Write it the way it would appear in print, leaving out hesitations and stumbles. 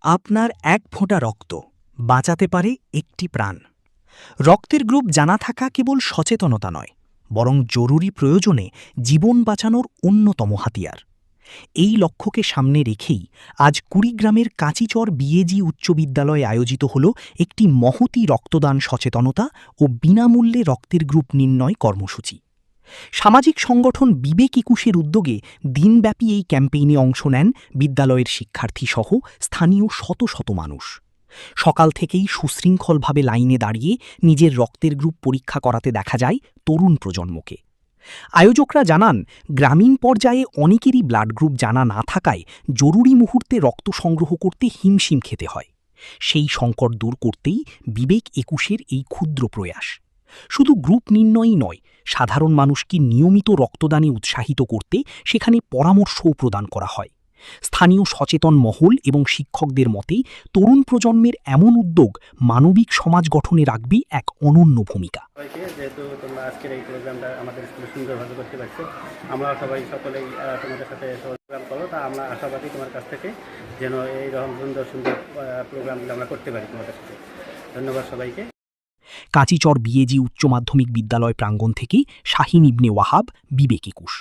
আপনার এক ফোঁটা রক্ত বাঁচাতে পারে একটি প্রাণ। রক্তের গ্রুপ জানা থাকা কেবল সচেতনতা নয়, বরং জরুরি প্রয়োজনে জীবন বাঁচানোর অন্যতম হাতিয়ার। এই লক্ষ্যকে সামনে রেখেই আজ কুড়িগ্রামের কাঁচিচর বিএজি উচ্চ বিদ্যালয়ে আয়োজিত হল একটি মহতী রক্তদান সচেতনতা ও বিনামূল্যে রক্তের গ্রুপ নির্ণয় কর্মসূচি। সামাজিক সংগঠন বিবেক একুশের উদ্যোগে দিনব্যাপী এই ক্যাম্পেইনে অংশ নেন বিদ্যালয়ের শিক্ষার্থীসহ স্থানীয় শত শত মানুষ। সকাল থেকেই সুশৃঙ্খলভাবে লাইনে দাঁড়িয়ে নিজের রক্তের গ্রুপ পরীক্ষা করাতে দেখা যায় তরুণ প্রজন্মকে। আয়োজকরা জানান, গ্রামীণ পর্যায়ে অনেকেরই ব্লাড গ্রুপ জানা না থাকায় জরুরি মুহূর্তে রক্ত সংগ্রহ করতে হিমশিম খেতে হয়। সেই সংকট দূর করতেই বিবেক একুশের এই ক্ষুদ্র প্রয়াস। শুধু গ্রুপ নির্ণয়ই নয়, সাধারণ মানুষকে নিয়মিত রক্তদানে উৎসাহিত করতে সেখানে পরামর্শও প্রদান করা হয়। স্থানীয় সচেতন মহল এবং শিক্ষকদের মতে তরুণ প্রজন্মের এমন উদ্যোগ মানবিক সমাজ গঠনে রাখবে এক অনন্য ভূমিকা। যেহেতু তোমরা আজকের এই প্রোগ্রামটা আমাদের স্কুলে সুন্দরভাবে করতে পারছো, আমরা সবাই সকলেই তোমাদের সাথে প্রোগ্রাম করো, তা আমরা আশাবাদী তোমার কাছ থেকে যেন এইরকম সুন্দর সুন্দর প্রোগ্রামগুলো আমরা করতে পারি তোমাদের সাথে। ধন্যবাদ সবাইকে। কাঁচিচর বিএজি উচ্চ মাধ্যমিক বিদ্যালয় প্রাঙ্গণ থেকে শাহিন ইবনে ওয়াহাব, বিবেক একুশ।